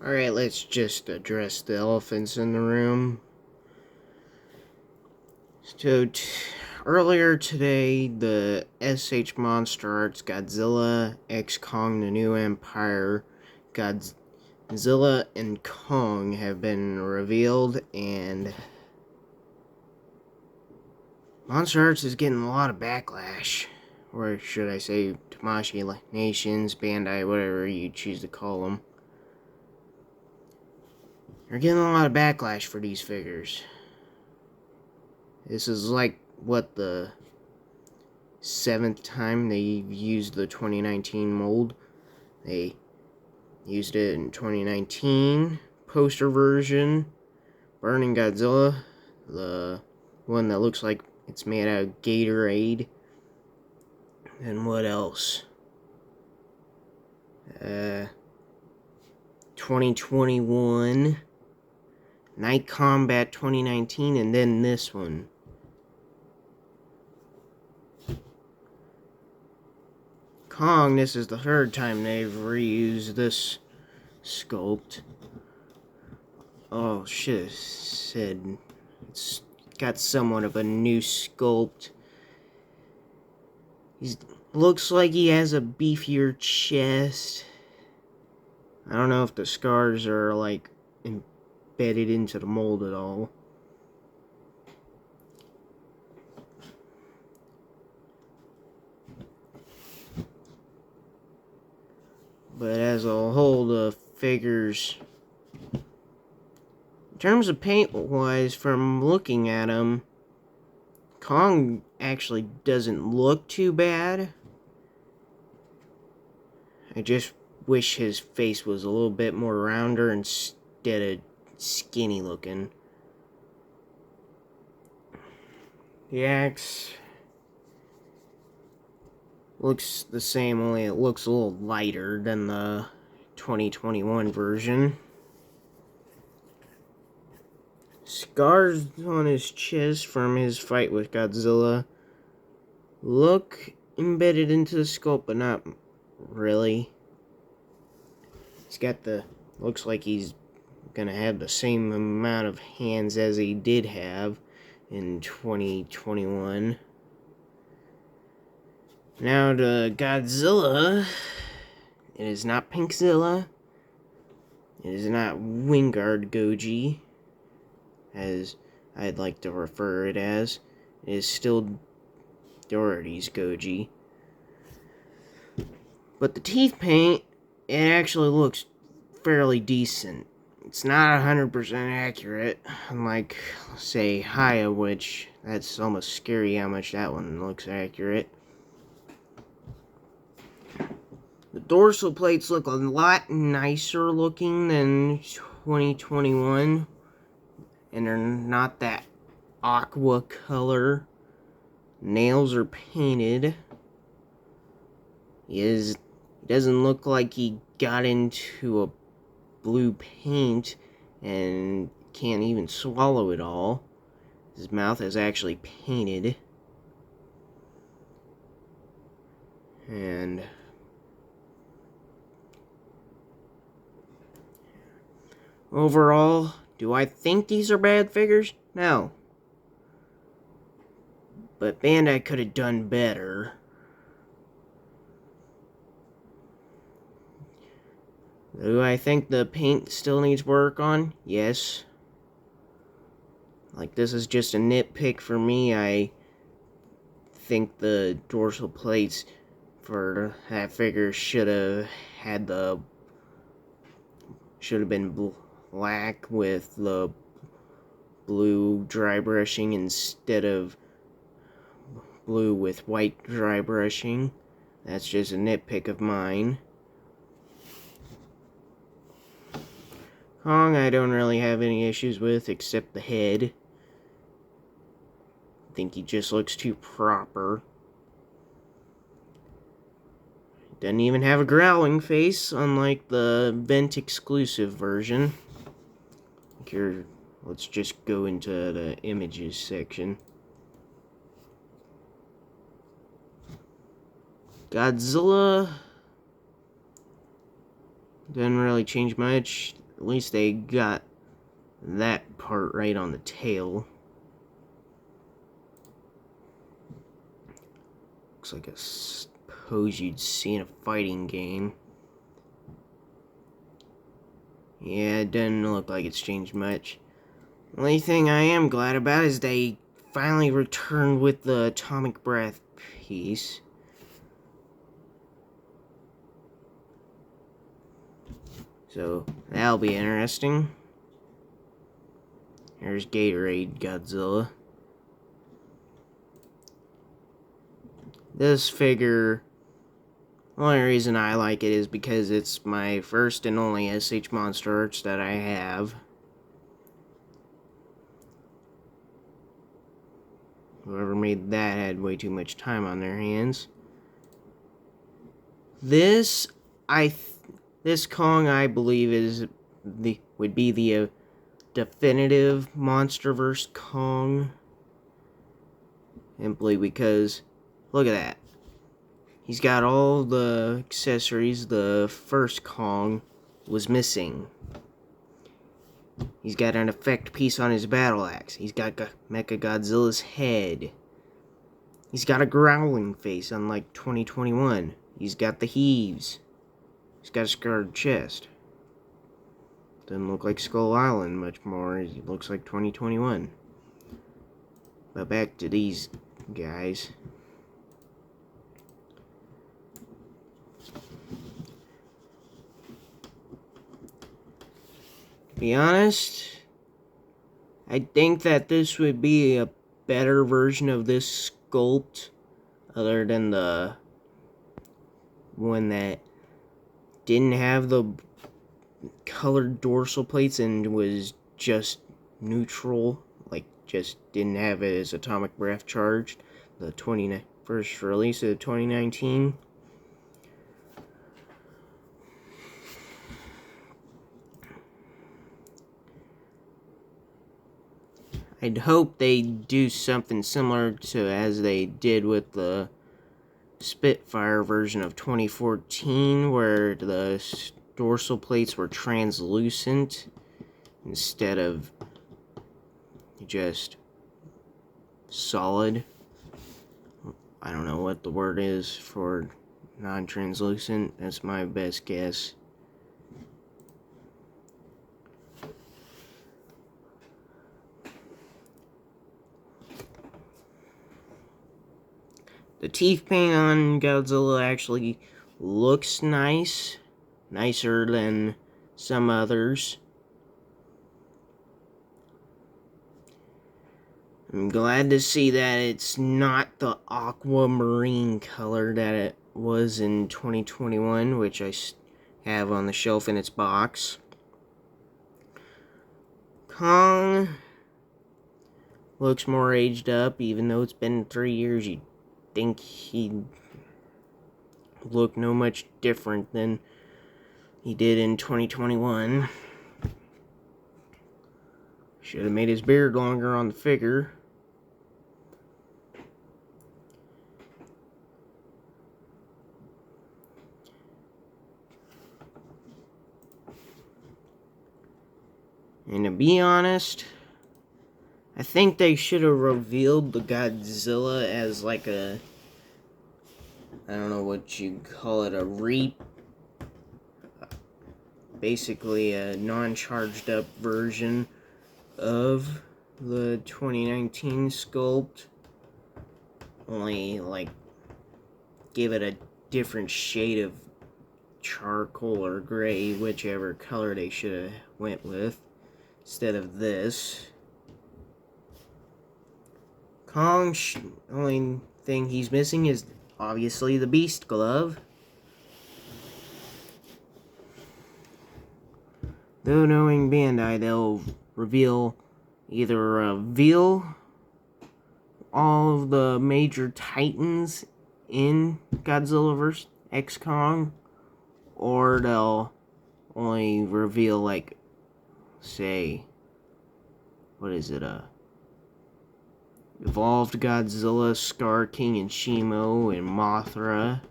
Alright, let's just address the elephants in the room. So, earlier today, the SH Monster Arts Godzilla x Kong The New Empire, Godzilla and Kong have been revealed, and Monster Arts is getting a lot of backlash. Or should I say, Tamashii Nations, Bandai, whatever you choose to call them. They're getting a lot of backlash for these figures. This is like, what, the 7th time they've used the 2019 mold. They used it in 2019, poster version, Burning Godzilla, the one that looks like it's made out of Gatorade. And what else? 2021, Night Combat 2019, and then this one. Kong, this is the 3rd time they've reused this sculpt. Oh, should have said it's got somewhat of a new sculpt. He looks like he has a beefier chest. I don't know if the scars are like embedded into the mold at all. But as a whole, the figures, in terms of paint-wise, from looking at them, Kong actually doesn't look too bad. I just wish his face was a little bit more rounder instead of skinny looking. The axe looks the same, only it looks a little lighter than the 2021 version. Scars on his chest from his fight with Godzilla look embedded into the sculpt, but not really. He's got looks like he's gonna have the same amount of hands as he did have in 2021. Now to Godzilla, it is not Pinkzilla, it is not Wingard Goji, as I'd like to refer it as. It is still Doherty's Goji. But the teeth paint, it actually looks fairly decent. It's not 100% accurate, unlike, say, Haya, which that's almost scary how much that one looks accurate. The dorsal plates look a lot nicer looking than 2021, and they're not that aqua color. Nails are painted. He doesn't look like he got into a blue paint and can't even swallow it all. His mouth is actually painted. And overall, do I think these are bad figures? No. But Bandai could have done better. Do I think the paint still needs work on? Yes. Like, this is just a nitpick for me. I think the dorsal plates for that figure should have been black with the blue dry brushing instead of blue with white dry brushing. That's just a nitpick of mine. Kong, I don't really have any issues with, except the head. I think he just looks too proper. Doesn't even have a growling face, unlike the Vent exclusive version. Here, let's just go into the images section. Godzilla doesn't really change much. At least they got that part right on the tail. Looks like a pose you'd see in a fighting game. Yeah, it doesn't look like it's changed much. The only thing I am glad about is they finally returned with the atomic breath piece. So, that'll be interesting. Here's Gatorade Godzilla. This figure, the only reason I like it is because it's my first and only SH Monster Arts that I have. Whoever made that had way too much time on their hands. This Kong, I believe, would be the definitive MonsterVerse Kong. Simply because, look at that. He's got all the accessories the first Kong was missing. He's got an effect piece on his battle axe. He's got Mechagodzilla's head. He's got a growling face, unlike 2021. He's got the heaves. He's got a scarred chest. Doesn't look like Skull Island much more. He looks like 2021. But back to these guys. To be honest, I think that this would be a better version of this sculpt, other than the one that didn't have the colored dorsal plates and was just neutral, like just didn't have it as atomic breath charged. The first release of 2019. I'd hope they do something similar to as they did with the Spitfire version of 2014, where the dorsal plates were translucent instead of just solid. I don't know what the word is for non-translucent. That's my best guess. The teeth paint on Godzilla actually looks nice. Nicer than some others. I'm glad to see that it's not the aquamarine color that it was in 2021, which I have on the shelf in its box. Kong looks more aged up, even though it's been 3 years. You'd think he'd look no much different than he did in 2021. Should have made his beard longer on the figure. And to be honest, I think they should have revealed the Godzilla as like a, I don't know what you call it, basically a non-charged up version of the 2019 sculpt. Only, like, give it a different shade of charcoal or gray, whichever color they should have went with, instead of this. Kong, only thing he's missing is obviously the Beast Glove. Though knowing Bandai, they'll either reveal all of the major titans in Godzilla vs. X Kong, or they'll only reveal, like, say, what is it, Evolved Godzilla, Scar King, and Shimo, and Mothra.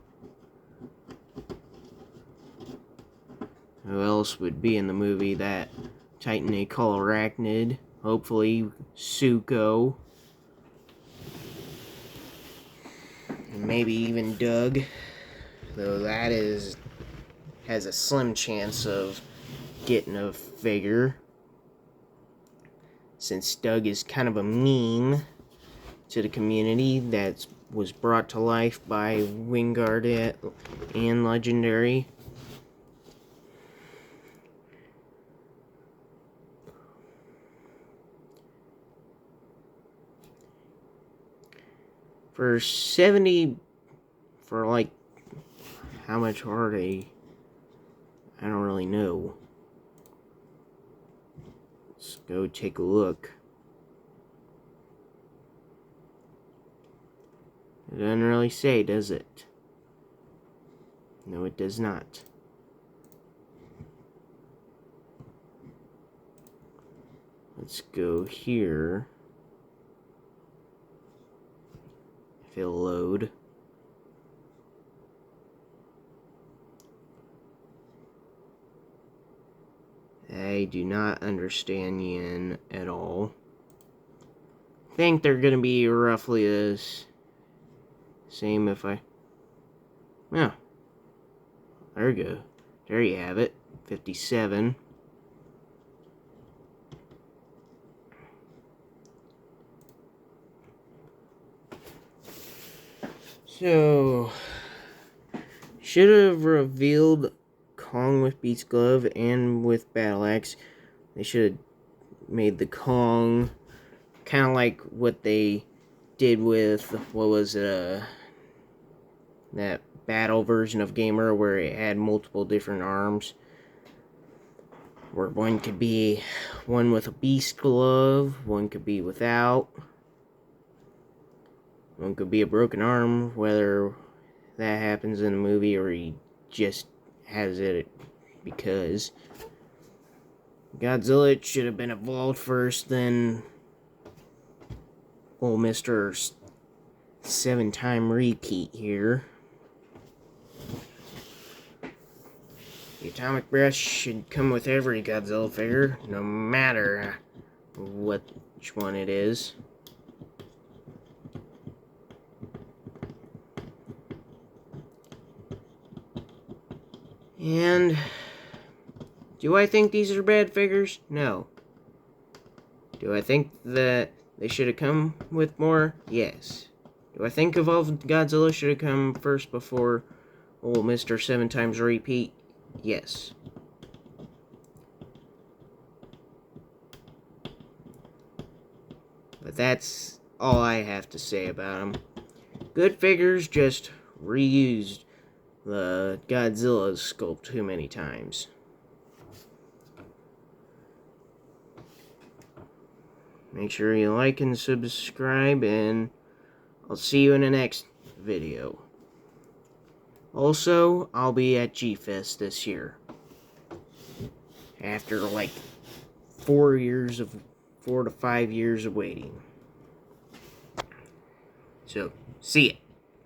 Who else would be in the movie? That Titan they call Arachnid. Hopefully, Suko. And maybe even Doug. Though that has a slim chance of getting a figure. Since Doug is kind of a meme to the community that was brought to life by Wingard and Legendary. For 70, for like, how much are they? I don't really know. Let's go take a look. It doesn't really say, does it? No, it does not. Let's go here. If it'll load. I do not understand yen at all. I think they're gonna be roughly the same if I... Oh. There we go. There you have it. 57. So... should have revealed Kong with Beast's Glove and with Battle Axe. They should have made the Kong kind of like what they did with, what was it, that battle version of Gamer where it had multiple different arms. Where one could be one with a beast glove, one could be without. One could be a broken arm, whether that happens in the movie or he just has it because Godzilla should have been evolved first, then old Mr. 7-time repeat here. The atomic breath should come with every Godzilla figure, no matter which one it is. And do I think these are bad figures? No. Do I think that they should have come with more? Yes. Do I think Evolved Godzilla should have come first before old Mr. 7 times repeat? Yes. But that's all I have to say about them. Good figures, just reused the Godzilla sculpt too many times. Make sure you like and subscribe, and I'll see you in the next video. Also, I'll be at G-Fest this year. After like 4 to 5 years of waiting. So, see ya.